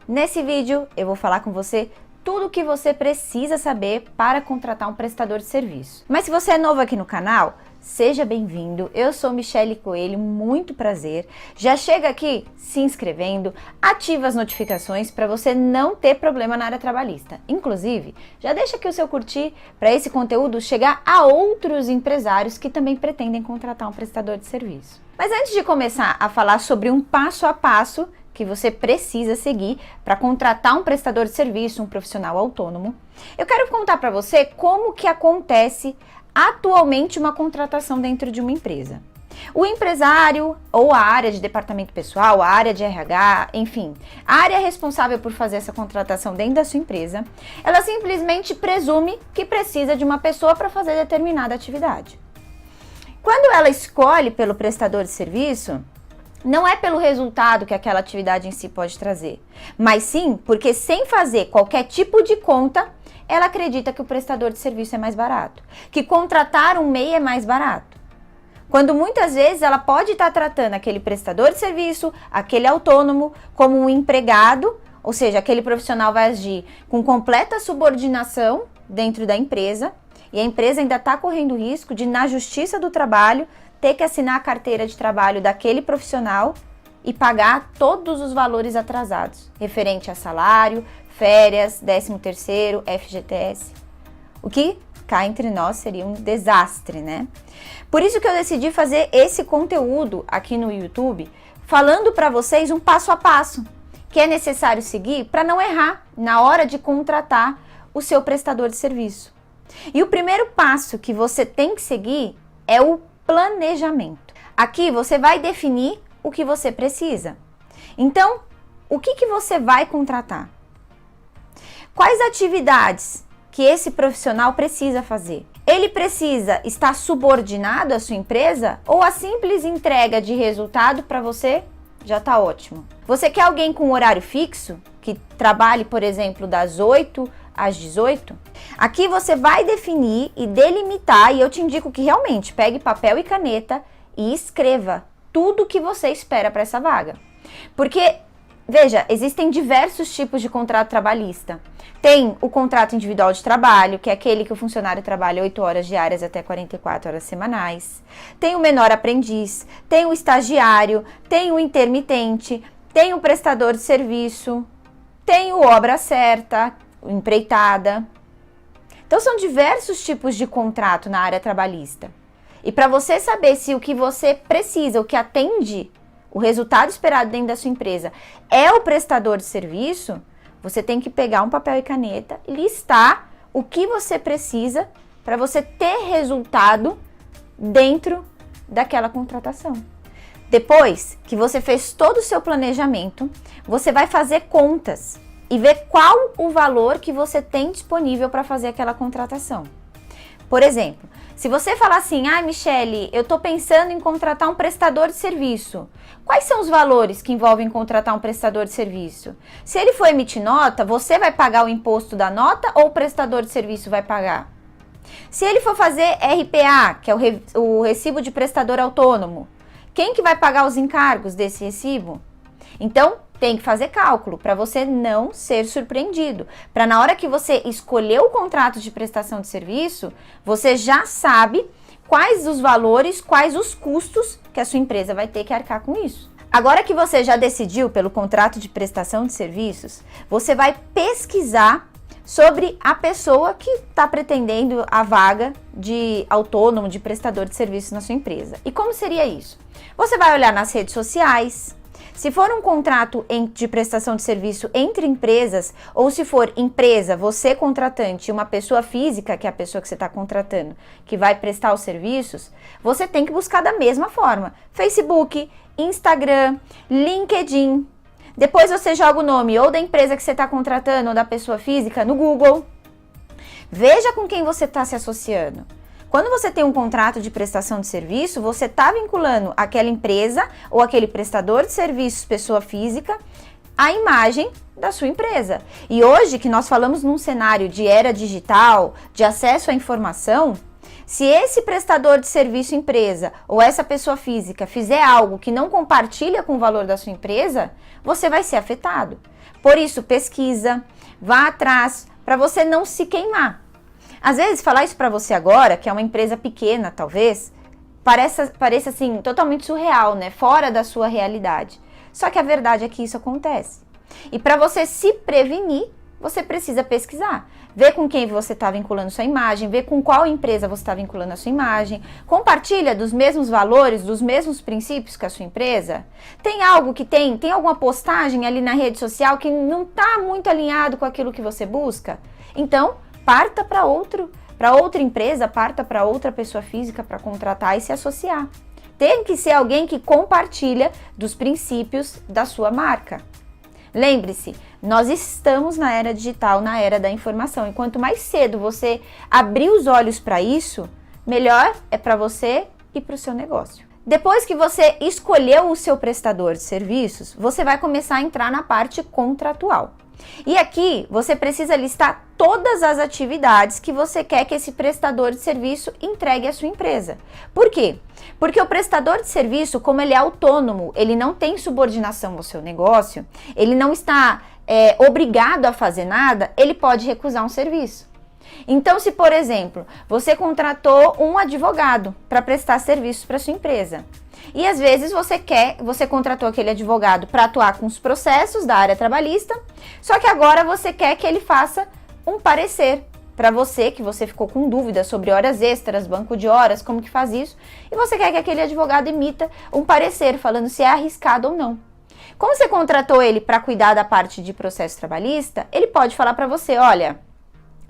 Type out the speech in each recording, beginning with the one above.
Nesse vídeo eu vou falar com você tudo o que você precisa saber para contratar um prestador de serviço. Mas se você é novo aqui no canal, seja bem-vindo. Eu sou Michele Coelho, muito prazer. Já chega aqui se inscrevendo, ativa as notificações para você não ter problema na área trabalhista. Inclusive, já deixa aqui o seu curtir para esse conteúdo chegar a outros empresários que também pretendem contratar um prestador de serviço. Mas antes de começar a falar sobre um passo a passo que você precisa seguir para contratar um prestador de serviço, um profissional autônomo, eu quero contar para você como que acontece atualmente uma contratação dentro de uma empresa. O empresário ou a área de departamento pessoal, a área de RH, enfim, a área responsável por fazer essa contratação dentro da sua empresa, ela simplesmente presume que precisa de uma pessoa para fazer determinada atividade. Quando ela escolhe pelo prestador de serviço, não é pelo resultado que aquela atividade em si pode trazer, mas sim porque sem fazer qualquer tipo de conta, ela acredita que o prestador de serviço é mais barato, que contratar um MEI é mais barato. Quando muitas vezes ela pode estar tratando aquele prestador de serviço, aquele autônomo, como um empregado, ou seja, aquele profissional vai agir com completa subordinação dentro da empresa, e a empresa ainda está correndo o risco de, na Justiça do Trabalho, ter que assinar a carteira de trabalho daquele profissional e pagar todos os valores atrasados, referente a salário, férias, 13º, FGTS. O que, cá entre nós, seria um desastre, né? Por isso que eu decidi fazer esse conteúdo aqui no YouTube, falando para vocês um passo a passo que é necessário seguir para não errar na hora de contratar o seu prestador de serviço. E o primeiro passo que você tem que seguir é o planejamento. Aqui você vai definir o que você precisa. Então, o que você vai contratar? Quais atividades que esse profissional precisa fazer? Ele precisa estar subordinado à sua empresa ou a simples entrega de resultado para você já está ótimo? Você quer alguém com horário fixo, que trabalhe, por exemplo, das 8 às 18? Aqui você vai definir e delimitar, e eu te indico que realmente pegue papel e caneta e escreva tudo o que você espera para essa vaga. Porque, veja, existem diversos tipos de contrato trabalhista. Tem o contrato individual de trabalho, que é aquele que o funcionário trabalha 8 horas diárias até 44 horas semanais. Tem o menor aprendiz, tem o estagiário, tem o intermitente, tem o prestador de serviço, tem o obra certa, o empreitada. Então são diversos tipos de contrato na área trabalhista. E para você saber se o que você precisa, o que atende o resultado esperado dentro da sua empresa é o prestador de serviço, você tem que pegar um papel e caneta e listar o que você precisa para você ter resultado dentro daquela contratação. Depois que você fez todo o seu planejamento, você vai fazer contas e ver qual o valor que você tem disponível para fazer aquela contratação. Por exemplo, se você falar assim, Michele, eu estou pensando em contratar um prestador de serviço. Quais são os valores que envolvem contratar um prestador de serviço? Se ele for emitir nota, você vai pagar o imposto da nota ou o prestador de serviço vai pagar? Se ele for fazer RPA, que é o recibo de prestador autônomo, quem que vai pagar os encargos desse recibo? Então, tem que fazer cálculo para você não ser surpreendido. Para na hora que você escolher o contrato de prestação de serviço, você já sabe quais os valores, quais os custos que a sua empresa vai ter que arcar com isso. Agora que você já decidiu pelo contrato de prestação de serviços, você vai pesquisar sobre a pessoa que está pretendendo a vaga de autônomo, de prestador de serviço na sua empresa. E como seria isso? Você vai olhar nas redes sociais. Se for um contrato de prestação de serviço entre empresas, ou se for empresa, você contratante, e uma pessoa física, que é a pessoa que você está contratando, que vai prestar os serviços, você tem que buscar da mesma forma. Facebook, Instagram, LinkedIn. Depois você joga o nome ou da empresa que você está contratando ou da pessoa física no Google. Veja com quem você está se associando. Quando você tem um contrato de prestação de serviço, você está vinculando aquela empresa ou aquele prestador de serviços, pessoa física, à imagem da sua empresa. E hoje que nós falamos num cenário de era digital, de acesso à informação, se esse prestador de serviço empresa ou essa pessoa física fizer algo que não compartilha com o valor da sua empresa, você vai ser afetado. Por isso, pesquisa, vá atrás, para você não se queimar. Às vezes, falar isso para você agora, que é uma empresa pequena, talvez, pareça assim, totalmente surreal, né? Fora da sua realidade. Só que a verdade é que isso acontece. E para você se prevenir, você precisa pesquisar. Ver com quem você está vinculando sua imagem, ver com qual empresa você está vinculando a sua imagem. Compartilha dos mesmos valores, dos mesmos princípios que a sua empresa. Tem algo que tem alguma postagem ali na rede social que não está muito alinhado com aquilo que você busca? Então, parta para outra empresa, parta para outra pessoa física para contratar e se associar. Tem que ser alguém que compartilha dos princípios da sua marca. Lembre-se, nós estamos na era digital, na era da informação. E quanto mais cedo você abrir os olhos para isso, melhor é para você e para o seu negócio. Depois que você escolheu o seu prestador de serviços, você vai começar a entrar na parte contratual. E aqui você precisa listar todas as atividades que você quer que esse prestador de serviço entregue à sua empresa. Por quê? Porque o prestador de serviço, como ele é autônomo, ele não tem subordinação ao seu negócio, ele não está obrigado a fazer nada, ele pode recusar um serviço. Então, se, por exemplo, você contratou um advogado para prestar serviços para sua empresa, e às vezes você contratou aquele advogado para atuar com os processos da área trabalhista, só que agora você quer que ele faça um parecer para você, que você ficou com dúvida sobre horas extras, banco de horas, como que faz isso, e você quer que aquele advogado emita um parecer falando se é arriscado ou não. Como você contratou ele para cuidar da parte de processo trabalhista, ele pode falar para você, olha,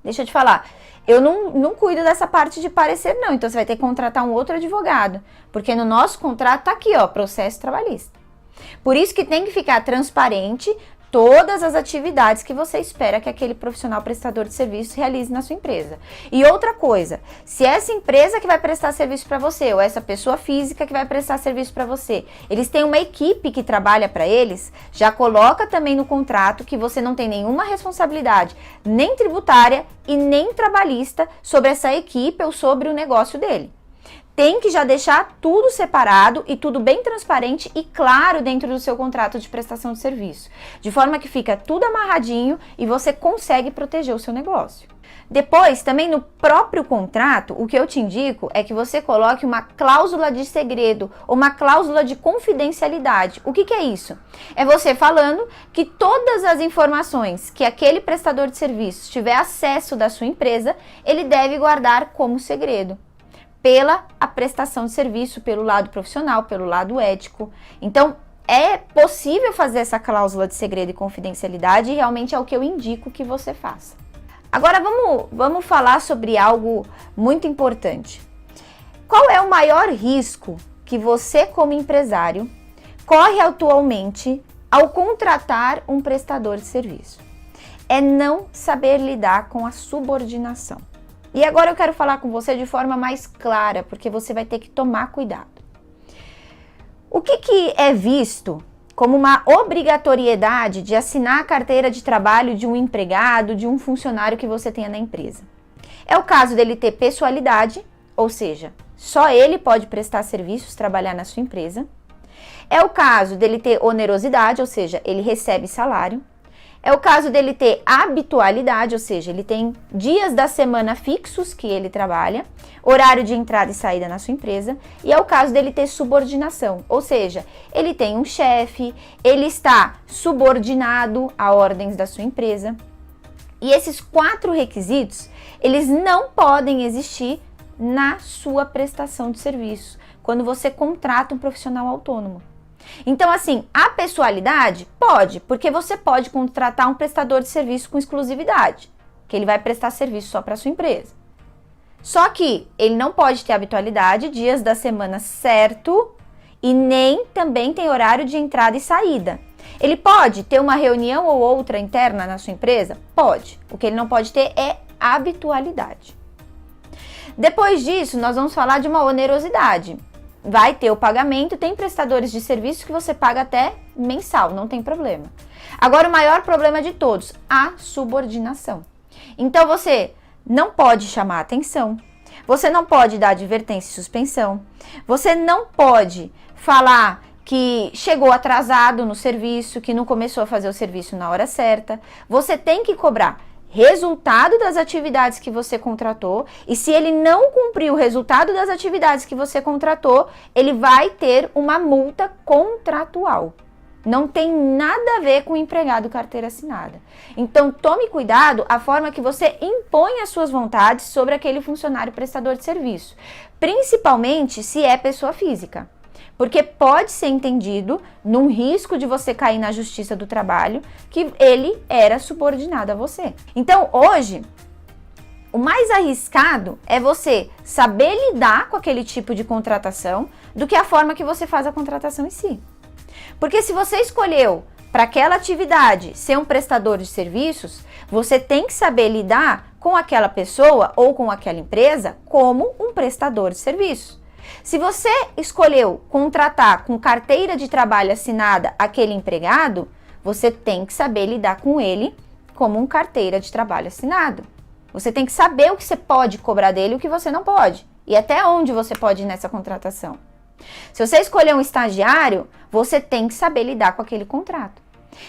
deixa eu te falar, eu não cuido dessa parte de parecer não, então você vai ter que contratar um outro advogado, porque no nosso contrato tá aqui, ó, processo trabalhista. Por isso que tem que ficar transparente todas as atividades que você espera que aquele profissional prestador de serviço realize na sua empresa. E outra coisa, se essa empresa que vai prestar serviço para você, ou essa pessoa física que vai prestar serviço para você, eles têm uma equipe que trabalha para eles, já coloca também no contrato que você não tem nenhuma responsabilidade, nem tributária e nem trabalhista sobre essa equipe ou sobre o negócio dele. Tem que já deixar tudo separado e tudo bem transparente e claro dentro do seu contrato de prestação de serviço, de forma que fica tudo amarradinho e você consegue proteger o seu negócio. Depois, também no próprio contrato, o que eu te indico é que você coloque uma cláusula de segredo ou uma cláusula de confidencialidade. O que é isso? É você falando que todas as informações que aquele prestador de serviço tiver acesso da sua empresa, ele deve guardar como segredo, pela a prestação de serviço, pelo lado profissional, pelo lado ético. Então, é possível fazer essa cláusula de segredo e confidencialidade e realmente é o que eu indico que você faça. Agora, vamos falar sobre algo muito importante. Qual é o maior risco que você, como empresário, corre atualmente ao contratar um prestador de serviço? É não saber lidar com a subordinação. E agora eu quero falar com você de forma mais clara, porque você vai ter que tomar cuidado. O que é visto como uma obrigatoriedade de assinar a carteira de trabalho de um empregado, de um funcionário que você tenha na empresa? É o caso dele ter pessoalidade, ou seja, só ele pode prestar serviços, trabalhar na sua empresa. É o caso dele ter onerosidade, ou seja, ele recebe salário. É o caso dele ter habitualidade, ou seja, ele tem dias da semana fixos que ele trabalha, horário de entrada e saída na sua empresa, e é o caso dele ter subordinação, ou seja, ele tem um chefe, ele está subordinado a ordens da sua empresa. E esses 4 requisitos, eles não podem existir na sua prestação de serviço, quando você contrata um profissional autônomo. Então, assim, a pessoalidade pode, porque você pode contratar um prestador de serviço com exclusividade, que ele vai prestar serviço só para sua empresa. Só que ele não pode ter habitualidade, dias da semana certo, e nem também tem horário de entrada e saída. Ele pode ter uma reunião ou outra interna na sua empresa? Pode. O que ele não pode ter é habitualidade. Depois disso, nós vamos falar de uma onerosidade. Vai ter o pagamento, tem prestadores de serviço que você paga até mensal, não tem problema. Agora, o maior problema de todos, a subordinação. Então, você não pode chamar atenção, você não pode dar advertência e suspensão, você não pode falar que chegou atrasado no serviço, que não começou a fazer o serviço na hora certa. Você tem que cobrar resultado das atividades que você contratou, e se ele não cumprir o resultado das atividades que você contratou, ele vai ter uma multa contratual. Não tem nada a ver com o empregado carteira assinada. Então, tome cuidado a forma que você impõe as suas vontades sobre aquele funcionário prestador de serviço, principalmente se é pessoa física. Porque pode ser entendido, num risco de você cair na Justiça do Trabalho, que ele era subordinado a você. Então, hoje, o mais arriscado é você saber lidar com aquele tipo de contratação do que a forma que você faz a contratação em si. Porque se você escolheu para aquela atividade ser um prestador de serviços, você tem que saber lidar com aquela pessoa ou com aquela empresa como um prestador de serviços. Se você escolheu contratar com carteira de trabalho assinada aquele empregado, você tem que saber lidar com ele como um carteira de trabalho assinado. Você tem que saber o que você pode cobrar dele e o que você não pode. E até onde você pode ir nessa contratação. Se você escolher um estagiário, você tem que saber lidar com aquele contrato.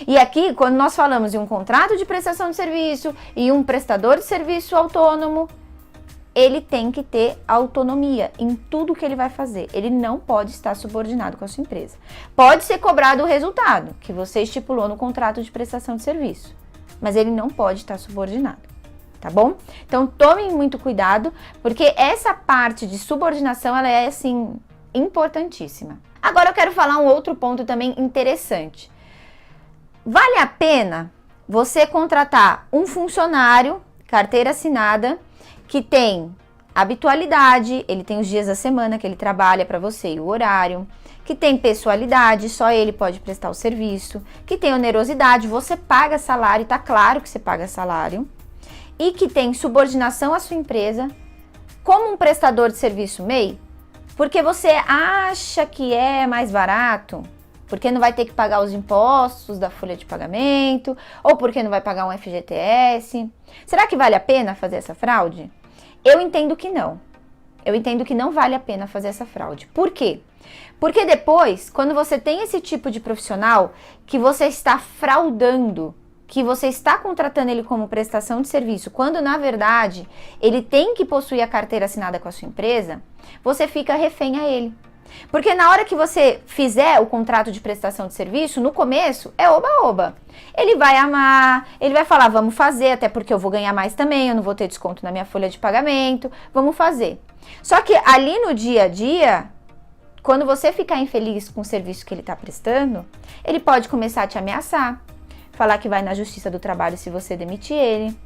E aqui, quando nós falamos de um contrato de prestação de serviço e um prestador de serviço autônomo, ele tem que ter autonomia em tudo que ele vai fazer. Ele não pode estar subordinado com a sua empresa. Pode ser cobrado o resultado que você estipulou no contrato de prestação de serviço, mas ele não pode estar subordinado, tá bom? Então, tomem muito cuidado, porque essa parte de subordinação, ela é, assim, importantíssima. Agora eu quero falar um outro ponto também interessante. Vale a pena você contratar um funcionário, carteira assinada, que tem habitualidade, ele tem os dias da semana que ele trabalha para você e o horário, que tem pessoalidade, só ele pode prestar o serviço, que tem onerosidade, você paga salário, tá claro que você paga salário, e que tem subordinação à sua empresa, como um prestador de serviço MEI, porque você acha que é mais barato, porque não vai ter que pagar os impostos da folha de pagamento, ou porque não vai pagar um FGTS. Será que vale a pena fazer essa fraude? Eu entendo que não. Eu entendo que não vale a pena fazer essa fraude. Por quê? Porque depois, quando você tem esse tipo de profissional que você está fraudando, que você está contratando ele como prestação de serviço, quando na verdade ele tem que possuir a carteira assinada com a sua empresa, você fica refém a ele. Porque na hora que você fizer o contrato de prestação de serviço, no começo é oba-oba. Ele vai amar, ele vai falar, vamos fazer, até porque eu vou ganhar mais também, eu não vou ter desconto na minha folha de pagamento, vamos fazer. Só que ali no dia a dia, quando você ficar infeliz com o serviço que ele está prestando, ele pode começar a te ameaçar, falar que vai na Justiça do Trabalho se você demitir ele,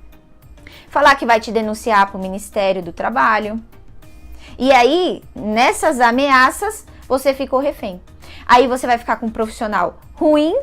falar que vai te denunciar para o Ministério do Trabalho. E aí, nessas ameaças, você ficou refém. Aí você vai ficar com um profissional ruim,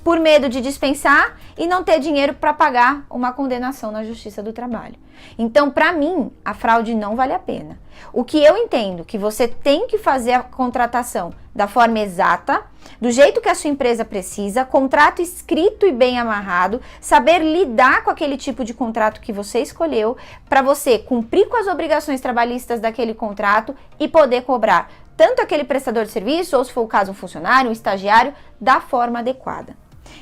por medo de dispensar e não ter dinheiro para pagar uma condenação na Justiça do Trabalho. Então, para mim, a fraude não vale a pena. O que eu entendo que você tem que fazer a contratação da forma exata, do jeito que a sua empresa precisa, contrato escrito e bem amarrado, saber lidar com aquele tipo de contrato que você escolheu, para você cumprir com as obrigações trabalhistas daquele contrato e poder cobrar tanto aquele prestador de serviço, ou se for o caso um funcionário, um estagiário, da forma adequada.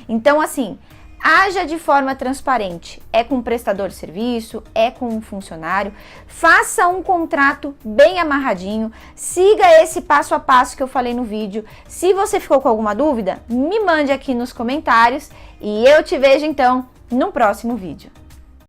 Então, assim, haja de forma transparente, é com um prestador de serviço, é com um funcionário, faça um contrato bem amarradinho, siga esse passo a passo que eu falei no vídeo. Se você ficou com alguma dúvida, me mande aqui nos comentários e eu te vejo então no próximo vídeo.